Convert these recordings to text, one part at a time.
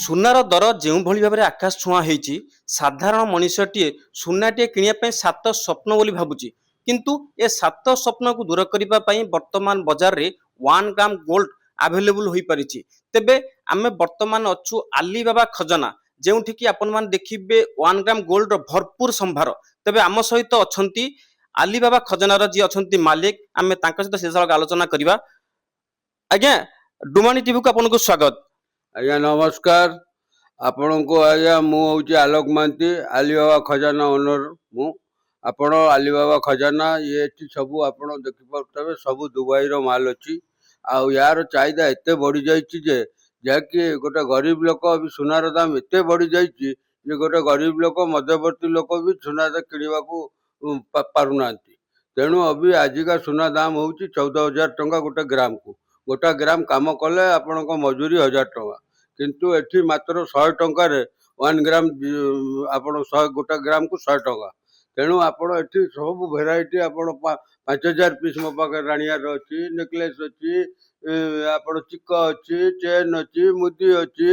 ସୁନାର ଦର ଯେଉଁଭଳି ଭାବରେ ଆକାଶ ଛୁଆଁ ହେଇଛି, ସାଧାରଣ ମଣିଷଟିଏ ସୁନାଟିଏ କିଣିବା ପାଇଁ ସାତ ସ୍ୱପ୍ନ ବୋଲି ଭାବୁଛି। କିନ୍ତୁ ଏ ସାତ ସ୍ୱପ୍ନକୁ ଦୂର କରିବା ପାଇଁ ବର୍ତ୍ତମାନ ବଜାରରେ 1 ଗ୍ରାମ ଗୋଲ୍ଡ ଆଭେଲେବୁଲ ହୋଇପାରିଛି। ତେବେ ଆମେ ବର୍ତ୍ତମାନ ଅଛୁ ଆଲିବାବା ଖଜନା, ଯେଉଁଠିକି ଆପଣମାନେ ଦେଖିବେ 1 ଗ୍ରାମ ଗୋଲ୍ଡର ଭରପୁର ସମ୍ଭାର। ତେବେ ଆମ ସହିତ ଅଛନ୍ତି ଆଲିବାବା ଖଜନାର ଯିଏ ଅଛନ୍ତି ମାଲିକ, ଆମେ ତାଙ୍କ ସହିତ ସିଧାସଳଖ ଆଲୋଚନା କରିବା। ଆଜ୍ଞା, ଡୁମାଣି ଟିଭିକୁ ଆପଣଙ୍କୁ ସ୍ୱାଗତ। ଆଜ୍ଞା ନମସ୍କାର। ଆପଣଙ୍କୁ ଆଜ୍ଞା ମୁଁ ହେଉଛି ଆଲୋକ ମହାନ୍ତି, ଆଲିବାବା ଖଜାନା ଓନର ମୁଁ। ଆପଣ ଆଲିବାବା ଖଜାନା ଏଠି ସବୁ ଆପଣ ଦେଖିପାରୁଥିବେ, ସବୁ ଦୁବାଇର ମାଲ ଅଛି। ଆଉ ୟାର ଚାହିଦା ଏତେ ବଢ଼ିଯାଇଛି ଯେ ଯାହାକି ଗୋଟେ ଗରିବ ଲୋକ ବି ସୁନାର ଦାମ ଏତେ ବଢ଼ିଯାଇଛି ଯେ ଗୋଟେ ଗରିବ ଲୋକ ମଧ୍ୟବର୍ତ୍ତୀ ଲୋକ ବି ସୁନା କିଣିବାକୁ ପାରୁନାହାନ୍ତି। ତେଣୁ ଅବି ଆଜିକା ସୁନା ଦାମ ହେଉଛି 14,000 ଟଙ୍କା ଗୋଟେ ଗ୍ରାମକୁ। ଗୋଟା ଗ୍ରାମ କାମ କଲେ ଆପଣଙ୍କ ମଜୁରୀ 1,000 ଟଙ୍କା, କିନ୍ତୁ ଏଠି ମାତ୍ର 100 ଟଙ୍କାରେ 1 ଗ୍ରାମ ଆପଣ ଗୋଟା ଗ୍ରାମକୁ 100 ଟଙ୍କା। ତେଣୁ ଆପଣ ଏଠି ସବୁ ଭେରାଇଟି ଆପଣ 5,000 ପିସ୍ ମୋ ପାଖରେ ରାଣିଆର ଅଛି, ନେକଲେସ୍ ଅଛି, ଆପଣ ଚିକ ଅଛି, ଚେନ୍ ଅଛି, ମୁଦି ଅଛି।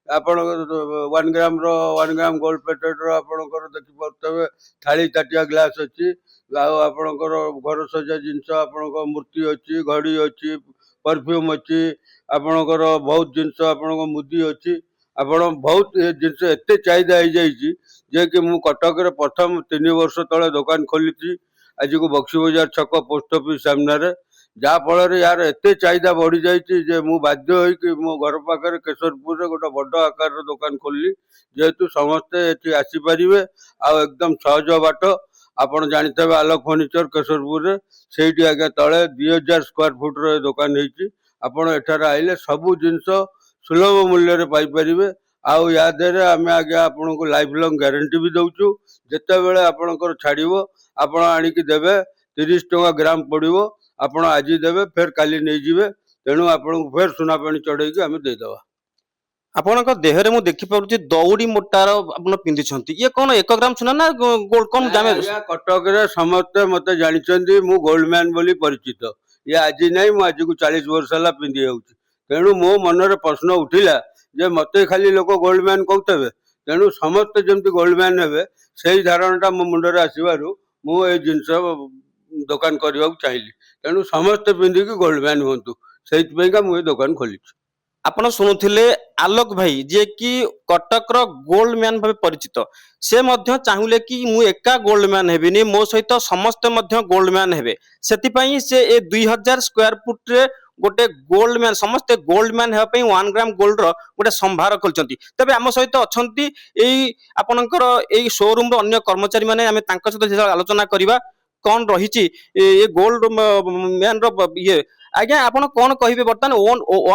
ଆପଣଙ୍କର 1 ଗ୍ରାମର 1 ଗ୍ରାମ ଗୋଲ୍ଡ ପ୍ଲେଟେଡର ଆପଣଙ୍କର ଦେଖିପାରୁଥିବେ ଥାଳି ତାଟିଆ ଗ୍ଲାସ୍ ଅଛି। ଆଉ ଆପଣଙ୍କର ଘର ସଜା ଜିନିଷ ଆପଣଙ୍କ ମୂର୍ତ୍ତି ଅଛି, ଘଡ଼ି ଅଛି, ପରଫ୍ୟୁମ୍ ଅଛି, ଆପଣଙ୍କର ବହୁତ ଜିନିଷ, ଆପଣଙ୍କ ମୁଦି ଅଛି। ଆପଣ ବହୁତ ଏ ଜିନିଷ ଏତେ ଚାହିଦା ହେଇଯାଇଛି ଯେ କି ମୁଁ କଟକରେ ପ୍ରଥମ 3 ବର୍ଷ ତଳେ ଦୋକାନ ଖୋଲିଛି ଆଜିକୁ ବକ୍ସି ବଜାର ଛକ ପୋଷ୍ଟ ଅଫିସ ସାମ୍ନାରେ। ଯାହାଫଳରେ ୟାର ଏତେ ଚାହିଦା ବଢ଼ିଯାଇଛି ଯେ ମୁଁ ବାଧ୍ୟ ହୋଇକି ମୋ ଘର ପାଖରେ କେଶରପୁରରେ ଗୋଟେ ବଡ଼ ଆକାରର ଦୋକାନ ଖୋଲିଲି, ଯେହେତୁ ସମସ୍ତେ ଏଠି ଆସିପାରିବେ। ଆଉ ଏକଦମ ସହଜ ବାଟ। ଆପଣ ଜାଣିଥିବେ ଆଲୋକ ଫର୍ଣ୍ଣିଚର କେଶରପୁରରେ, ସେଇଠି ଆଜ୍ଞା ତଳେ 2,000 ସ୍କୋୟାର ଫୁଟର ଏ ଦୋକାନ ହେଇଛି। ଆପଣ ଏଠାରେ ଆଇଲେ ସବୁ ଜିନିଷ ସୁଲଭ ମୂଲ୍ୟରେ ପାଇପାରିବେ। ଆଉ ୟା ଦେହରେ ଆମେ ଆଜ୍ଞା ଆପଣଙ୍କୁ ଲାଇଫ ଲଙ୍ଗ ଗ୍ୟାରେଣ୍ଟି ବି ଦଉଛୁ। ଯେତେବେଳେ ଆପଣଙ୍କର ଛାଡ଼ିବ ଆପଣ ଆଣିକି ଦେବେ, 30 ଟଙ୍କା ଗ୍ରାମ ପଡ଼ିବ। ଆପଣ ଆଜି ଦେବେ, ଫେର କାଲି ନେଇଯିବେ। ତେଣୁ ଆପଣଙ୍କୁ ଫେର ସୁନା ପାଣି ଚଢ଼େଇକି ଆମେ ଦେଇଦେବା। ଆପଣଙ୍କ ଦେହରେ ମୁଁ ଦେଖିପାରୁଛି ଦଉଡ଼ି ମୋଟାର ଆପଣ ପିନ୍ଧିଛନ୍ତି। ଇଏ କଣ 1 ଗ୍ରାମ ସୁନା ନା ଗୋଲ୍ଡ କଣ ଜାଣେ? ଆଜ୍ଞା କଟକରେ ସମସ୍ତେ ମତେ ଜାଣିଛନ୍ତି, ମୁଁ ଗୋଲ୍ଡ ମ୍ୟାନ ବୋଲି ପରିଚିତ। ଇଏ ଆଜି ନାହିଁ, ମୁଁ ଆଜିକୁ 40 ବର୍ଷ ହେଲା ପିନ୍ଧି ଯାଉଛି। ତେଣୁ ମୋ ମନରେ ପ୍ରଶ୍ନ ଉଠିଲା ଯେ ମତେ ଖାଲି ଲୋକ ଗୋଲ୍ଡ ମ୍ୟାନ କହୁଥିବେ, ତେଣୁ ସମସ୍ତେ ଯେମିତି ଗୋଲ୍ଡ ମ୍ୟାନ ହେବେ ସେଇ ଧାରଣାଟା ମୋ ମୁଣ୍ଡରେ ଆସିବାରୁ ମୁଁ ଏଇ ଜିନିଷ ଦୋକାନ କରିବାକୁ ଚାହିଁଲି। ତେଣୁ ସମସ୍ତେ ପିନ୍ଧିକି ଗୋଲ୍ଡ ମ୍ୟାନ ହୁଅନ୍ତୁ, ସେଇଥିପାଇଁକା ମୁଁ ଏ ଦୋକାନ ଖୋଲିଛି। ଆପଣ ଶୁଣୁଥିଲେ ଆଲୋକ ଭାଇ, ଯିଏ କି କଟକର ଗୋଲ୍ଡ ମ୍ୟାନ ଭାବେ ପରିଚିତ। ସେ ମଧ୍ୟ ଚାହିଁଲେ କି ମୁଁ ଏକା ଗୋଲ୍ଡ ମ୍ୟାନ ହେବିନି, ମୋ ସହିତ ସମସ୍ତେ ମଧ୍ୟ ଗୋଲ୍ଡ ମ୍ୟାନ ହେବେ। ସେଥିପାଇଁ ସେ ଏ 2,000 ସ୍କୋୟାର ଫୁଟରେ ଗୋଟେ ଗୋଲ୍ଡ ମ୍ୟାନ, ସମସ୍ତେ ଗୋଲ୍ଡ ମ୍ୟାନ ହେବା ପାଇଁ 1 ଗ୍ରାମ ଗୋଲ୍ଡର ଗୋଟେ ସମ୍ଭାର ଖୋଲିଛନ୍ତି। ତେବେ ଆମ ସହିତ ଅଛନ୍ତି ଏଇ ଆପଣଙ୍କର ଏଇ ଶୋରୁମର ଅନ୍ୟ କର୍ମଚାରୀ ମାନେ, ଆମେ ତାଙ୍କ ସହିତ ଆଲୋଚନା କରିବା କଣ ରହିଛି ଏ ଗୋଲ୍ଡ ମ୍ୟାନର ଇଏ। ଆଜ୍ଞା, ଆପଣ କଣ କହିବେ ବର୍ତ୍ତମାନ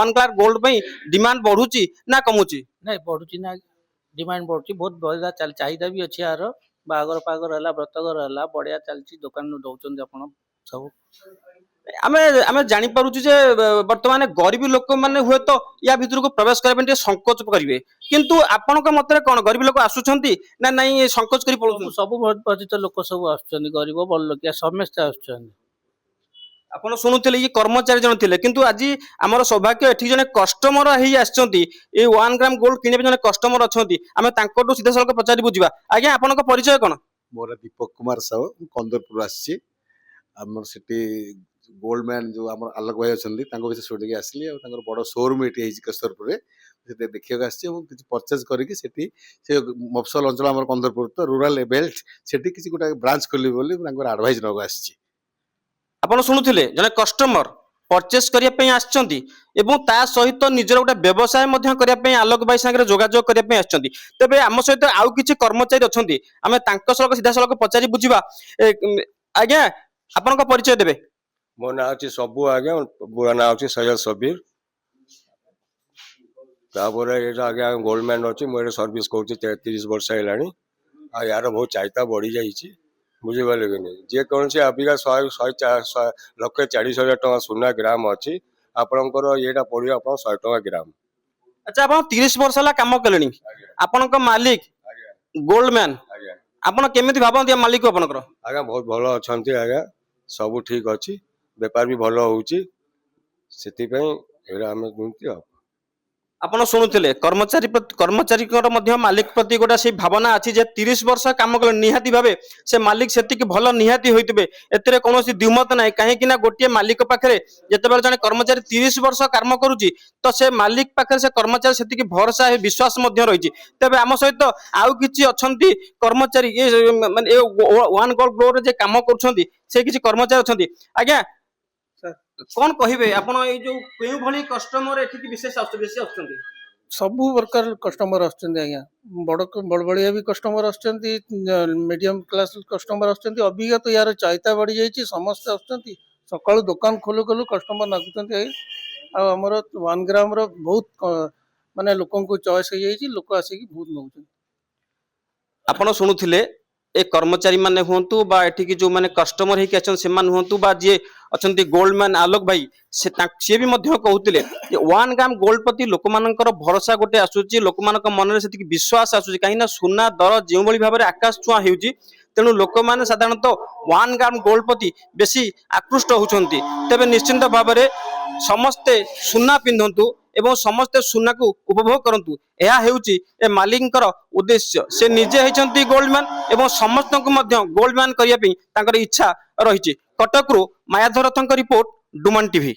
1 ଗ୍ରାମ ଗୋଲ୍ଡ ପାଇଁ ଡିମାଣ୍ଡ ବଢୁଛି ନା କମୁଛି? ନାଇଁ ବଢୁଛି ନା, ଡିମାଣ୍ଡ ବଢୁଛି, ବହୁତ ବଢିଆ ଚାହିଦା ବି ଅଛି ୟାର। ବାହାଘର ଫାହାଘର ହେଲା, ବ୍ରତଘର ହେଲା, ବଢିଆ ଚାଲିଛି। ଦୋକାନରୁ ଦଉଛନ୍ତି ଆପଣ ସବୁ। ଆମେ ଆମେ ଜାଣିପାରୁଛୁ ଯେ ବର୍ତ୍ତମାନ ଗରିବ ଲୋକମାନେ ହୁଏତ ୟା ଭିତରକୁ ପ୍ରବେଶ କରିବା ପାଇଁ ଟିକେ ସଂକୋଚ କରିବେ, କିନ୍ତୁ ଆପଣଙ୍କ ମତରେ କଣ, ଗରିବ ଲୋକ ଆସୁଛନ୍ତି ନା ନାଇଁ ସଂକୋଚ କରି ପଳଉଛନ୍ତି? ସବୁ ପରିଚିତ ଲୋକ ସବୁ ଆସୁଛନ୍ତି, ଗରିବ ବଡ଼ ଲୋକିଆ ସମସ୍ତେ ଆସୁଛନ୍ତି। ଆପଣ ଶୁଣୁଥିଲେ ଇଏ କର୍ମଚାରୀ ଜଣେ ଥିଲେ, କିନ୍ତୁ ଆଜି ଆମର ସୌଭାଗ୍ୟ ଏଠି ଜଣେ କଷ୍ଟମର ହେଇ ଆସିଛନ୍ତି। ଏଇ 1 ଗ୍ରାମ ଗୋଲ୍ଡ କିଣିବା ପାଇଁ ଜଣେ କଷ୍ଟମର ଅଛନ୍ତି, ଆମେ ତାଙ୍କଠୁ ସିଧାସଳଖ ପଚାରି ବୁଝିବା। ଆଜ୍ଞା, ଆପଣଙ୍କ ପରିଚୟ କଣ? ମୋର ଦୀପକ କୁମାର ସାହୁ, ମୁଁ କନ୍ଦରପୁର ଆସିଛି। ଆମର ସେଠି ଗୋଲ୍ଡ ମ୍ୟାନ ଯେଉଁ ଆମର ଆଲୋକ ଭାଇ ଅଛନ୍ତି ତାଙ୍କ ବିଷୟରେ ଶୁଣିକି ଆସିଲି। ଆଉ ତାଙ୍କର ବଡ଼ ସୋରୁମ୍ ଏଠି ହେଇଛି କେଶରପୁରରେ, ସେଠି ଦେଖିବାକୁ ଆସିଛି ଏବଂ କିଛି ପରଚେଜ କରିକି ସେଠି ସେ ମଫସଲ ଅଞ୍ଚଳ ଆମର କନ୍ଦରପୁର ତ ରୁରାଲ ବେଲ୍ଟ, ସେଠି କିଛି ଗୋଟେ ବ୍ରାଞ୍ଚ ଖୋଲିବି ବୋଲି ତାଙ୍କର ଆଡଭାଇଜ ନେବାକୁ ଆସିଛି। ଆପଣ ଶୁଣୁଥିଲେ ଜଣେ କଷ୍ଟମର ପରଚେସ୍ କରିବା ପାଇଁ ଆସିଛନ୍ତି ଏବଂ ତା ସହିତ ନିଜର ଗୋଟେ ବ୍ୟବସାୟ ମଧ୍ୟ କରିବା ପାଇଁ ଆଲୋକ ଭାଇ ସାଙ୍ଗରେ ଯୋଗାଯୋଗ କରିବା ପାଇଁ ଆସିଛନ୍ତି। ତେବେ ଆମ ସହିତ ଆଉ କିଛି କର୍ମଚାରୀ ଅଛନ୍ତି, ଆମେ ତାଙ୍କ ସହ ସିଧାସଳଖ ପଚାରି ବୁଝିବା। ଆଜ୍ଞା, ଆପଣଙ୍କ ପରିଚୟ ଦେବେ? ମୋ ନାଁ ଅଛି ସବୁ ଆଜ୍ଞା, ପୁରା ନାଁ ଅଛି ସୈୟଦ ସବିର। ତାପରେ ଏଇଟା ଆଜ୍ଞା ଗୋଲ୍ଡ ମ୍ୟାନ ଅଛି, ମୁଁ ଏଠି ସର୍ଭିସ କରୁଛି 33 ବର୍ଷ ହେଲାଣି। ଆଉ ୟାର ବହୁତ ଚାହିଦା ବଢ଼ିଯାଇଛି, ବୁଝିପାରିଲେ କି ନାହିଁ। ଯେକୌଣସି ଅବିକା 1,40,000 ଟଙ୍କା ସୁନା ଗ୍ରାମ ଅଛି, ଆପଣଙ୍କର ଇଏଟା ପଡ଼ିବ ଆପଣ 100 ଟଙ୍କା ଗ୍ରାମ। ଆଚ୍ଛା, ଆପଣ 30 ବର୍ଷ ହେଲା କାମ କଲେଣି, ଆପଣଙ୍କ ମାଲିକ ଗୋଲ୍ଡ ମ୍ୟାନ, ଆଜ୍ଞା ଆପଣ କେମିତି ଭାବନ୍ତି ମାଲିକ ଆପଣଙ୍କର? ଆଜ୍ଞା ବହୁତ ଭଲ ଅଛନ୍ତି ଆଜ୍ଞା, ସବୁ ଠିକ ଅଛି, ବେପାର ବି ଭଲ ହଉଛି, ସେଥିପାଇଁ ଏଇଟା ଆମେ ଦୁନ୍ତି ଆଉ। ଆପଣ ଶୁଣୁଥିଲେ କର୍ମଚାରୀଙ୍କର ମଧ୍ୟ ମାଲିକ ପ୍ରତି ଗୋଟେ ସେଇ ଭାବନା ଅଛି ଯେ 30 ବର୍ଷ କାମ କଲେ ନିହାତି ଭାବେ ସେ ମାଲିକ ସେତିକି ଭଲ ନିହାତି ହୋଇଥିବେ, ଏଥିରେ କୌଣସି ଦ୍ୱିମତ ନାହିଁ। କାହିଁକି ନା ଗୋଟିଏ ମାଲିକ ପାଖରେ ଯେତେବେଳେ ଜଣେ କର୍ମଚାରୀ 30 ବର୍ଷ କାମ କରୁଛି ତ ସେ ମାଲିକ ପାଖରେ ସେ କର୍ମଚାରୀ ସେତିକି ଭରସା ବିଶ୍ୱାସ ମଧ୍ୟ ରହିଛି। ତେବେ ଆମ ସହିତ ଆଉ କିଛି ଅଛନ୍ତି କର୍ମଚାରୀ ମାନେ ୱାନ୍ ଗୋଲ୍ଡ ଗ୍ଲୋରେ ଯେ କାମ କରୁଛନ୍ତି ସେ କିଛି କର୍ମଚାରୀ ଅଛନ୍ତି। ଆଜ୍ଞା କଣ କହିବେ ଆପଣ ଏଇ ଯୋଉ କେଉଁ ଭଳି କଷ୍ଟମର ଏଠିକି ବେଶୀ ଆସୁଛନ୍ତି? ସବୁ ପ୍ରକାର କଷ୍ଟମର ଆସୁଛନ୍ତି ଆଜ୍ଞା। ବଡ଼ବଡ଼ିଆ ବି କଷ୍ଟମର ଆସୁଛନ୍ତି, ମିଡ଼ିୟମ କ୍ଲାସ କଷ୍ଟମର ଆସୁଛନ୍ତି। ଅବିକା ତ ୟାର ଚାହିଦା ବଢ଼ିଯାଇଛି, ସମସ୍ତେ ଆସୁଛନ୍ତି। ସକାଳୁ ଦୋକାନ ଖୋଲୁ ଖୋଲୁ କଷ୍ଟମର ଲାଗୁଛନ୍ତି ଆଜ୍ଞା। ଆଉ ଆମର 1 ଗ୍ରାମର ବହୁତ ମାନେ ଲୋକଙ୍କୁ ଚଏସ୍ ହେଇଯାଇଛି, ଲୋକ ଆସିକି ବହୁତ ନେଉଛନ୍ତି। ଆପଣ ଶୁଣୁଥିଲେ ଏ କର୍ମଚାରୀ ମାନେ ହୁଅନ୍ତୁ ବା ଏଠିକି ଯୋଉମାନେ କଷ୍ଟମର ହେଇକି ଅଛନ୍ତି ସେମାନେ ହୁଅନ୍ତୁ ବା ଯିଏ ଅଛନ୍ତି ଗୋଲ୍ଡ ମ୍ୟାନ ଆଲୋକ ଭାଇ, ସିଏ ବି ମଧ୍ୟ କହୁଥିଲେ ଯେ 1 ଗ୍ରାମ ଗୋଲ୍ଡ ପ୍ରତି ଲୋକମାନଙ୍କର ଭରସା ଗୋଟେ ଆସୁଛି, ଲୋକମାନଙ୍କ ମନରେ ସେତିକି ବିଶ୍ୱାସ ଆସୁଛି। କାହିଁକି ନା ସୁନା ଦର ଯେଉଁଭଳି ଭାବରେ ଆକାଶ ଛୁଆଁ ହେଉଛି, ତେଣୁ ଲୋକମାନେ ସାଧାରଣତଃ 1 ଗ୍ରାମ ଗୋଲ୍ଡ ପ୍ରତି ବେଶୀ ଆକୃଷ୍ଟ ହେଉଛନ୍ତି। ତେବେ ନିଶ୍ଚିନ୍ତ ଭାବରେ ସମସ୍ତେ ସୁନା ପିନ୍ଧନ୍ତୁ ଏବଂ ସମସ୍ତେ ସୁନାକୁ ଉପଭୋଗ କରନ୍ତୁ, ଏହା ହେଉଛି ଏ ମାଲିକଙ୍କର ଉଦ୍ଦେଶ୍ୟ। ସେ ନିଜେ ହେଇଛନ୍ତି ଗୋଲ୍ଡ ମ୍ୟାନ ଏବଂ ସମସ୍ତଙ୍କୁ ମଧ୍ୟ ଗୋଲ୍ଡ ମ୍ୟାନ କରିବା ପାଇଁ ତାଙ୍କର ଇଚ୍ଛା ରହିଛି। କଟକରୁ ମାୟାଧର ରଥଙ୍କ ରିପୋର୍ଟ, ଡୁମାନ ଟିଭି।